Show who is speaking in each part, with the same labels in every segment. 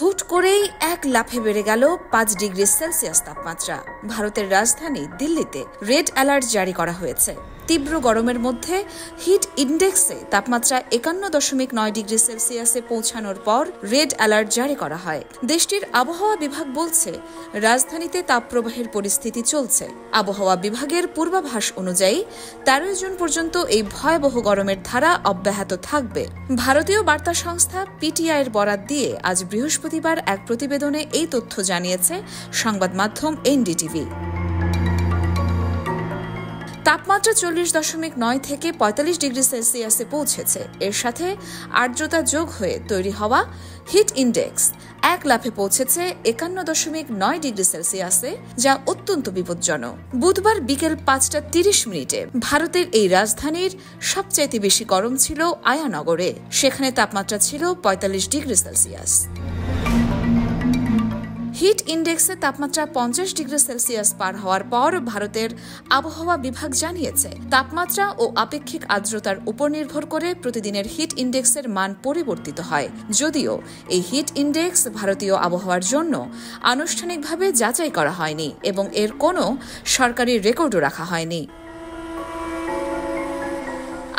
Speaker 1: হুট করেই এক লাফে বেড়ে গেল ৫ ডিগ্রি সেলসিয়াস তাপমাত্রা। ভারতের রাজধানী দিল্লিতে রেড অ্যালার্ট জারি করা হয়েছে। তীব্র গরমের মধ্যে হিট ইন্ডেক্সে তাপমাত্রা ৫১.৯ ডিগ্রি সেলসিয়াসে পৌঁছানোর পর রেড অ্যালার্ট জারি করা হয়। দেশটির আবহাওয়া বিভাগ বলছে, রাজধানীতে তাপপ্রবাহের পরিস্থিতি চলছে। আবহাওয়া বিভাগের পূর্বাভাস অনুযায়ী ১৩ জুন পর্যন্ত এই ভয়াবহ গরমের ধারা অব্যাহত থাকবে। ভারতীয় বার্তা সংস্থা পিটিআইয়ের বরাত দিয়ে আজ বৃহস্পতিবার এক প্রতিবেদনে এই তথ্য জানিয়েছে সংবাদ মাধ্যম এনডিটিভি। তাপমাত্রা ৪০.৯ থেকে ৪৫ ডিগ্রি সেলসিয়াসে পৌঁছেছে। এর সাথে আর্দ্রতা যোগ হয়ে তৈরি হওয়া হিট ইন্ডেক্স এক লাফে পৌঁছেছে ৫১.৯ ডিগ্রি সেলসিয়াসে, যা অত্যন্ত বিপজ্জনক। বুধবার বিকেল ৫টা ৩০ ভারতের এই রাজধানীর সবচাইতে বেশি গরম ছিল আয়ানগরে। সেখানে তাপমাত্রা ছিল ৪৫ ডিগ্রি সেলসিয়াস। হিট ইন্ডেক্সে তাপমাত্রা ৫০ ডিগ্রি সেলসিয়াস পার হওয়ার পর ভারতের আবহাওয়া বিভাগ জানিয়েছে, তাপমাত্রা ও আপেক্ষিক আর্দ্রতার উপর নির্ভর করে প্রতিদিনের হিট ইন্ডেক্সের মান পরিবর্তিত হয়। যদিও এই হিট ইন্ডেক্স ভারতীয় আবহাওয়ার জন্য আনুষ্ঠানিকভাবে যাচাই করা হয়নি এবং এর কোনো সরকারি রেকর্ডও রাখা হয়নি।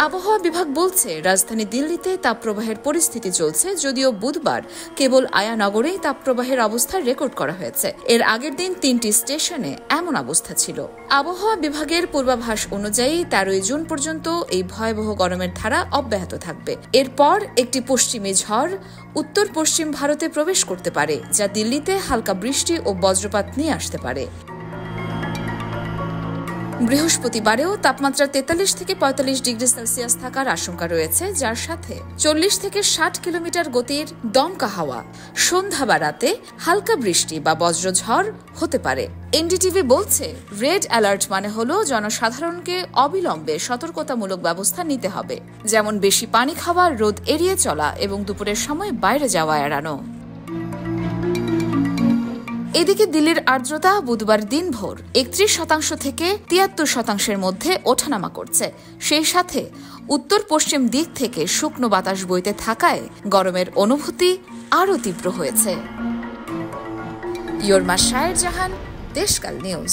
Speaker 1: আবহাওয়া বিভাগ বলছে, রাজধানী দিল্লিতে তাপপ্রবাহের পরিস্থিতি চলছে, যদিও বুধবার কেবল আয়ানগরেই তাপপ্রবাহের অবস্থা রেকর্ড করা হয়েছে। এর আগের দিন ৩টি স্টেশনে এমন অবস্থা ছিল। আবহাওয়া বিভাগের পূর্বাভাস অনুযায়ী ১৩ জুন পর্যন্ত এই ভয়াবহ গরমের ধারা অব্যাহত থাকবে। এরপর একটি পশ্চিমী ঝড় উত্তর পশ্চিম ভারতে প্রবেশ করতে পারে, যা দিল্লিতে হালকা বৃষ্টি ও বজ্রপাত নিয়ে আসতে পারে। বৃহস্পতিবারেও তাপমাত্রা ৪৩ থেকে ৪৫ ডিগ্রি সেলসিয়াস থাকার আশঙ্কা রয়েছে, যার সাথে ৪০ থেকে ৬০ কিলোমিটার গতির দমকা হাওয়া। সন্ধ্যা বা রাতে হালকা বৃষ্টি বা বজ্রঝড় হতে পারে। এনডিটিভি বলছে, রেড অ্যালার্ট মানে হলো জনসাধারণকে অবিলম্বে সতর্কতামূলক ব্যবস্থা নিতে হবে, যেমন বেশি পানি খাওয়া, রোদ এড়িয়ে চলা এবং দুপুরের সময় বাইরে যাওয়া এড়ানো। এদিকে দিল্লির আর্দ্রতা বুধবার দিনভর ৩১% থেকে ৭৩% মধ্যে ওঠানামা করছে। সেই সাথে উত্তর পশ্চিম দিক থেকে শুকনো বাতাস বইতে থাকায় গরমের অনুভূতি আরও তীব্র হয়েছে। ইয়োরমা শায়ের জাহান, দেশকাল নিউজ।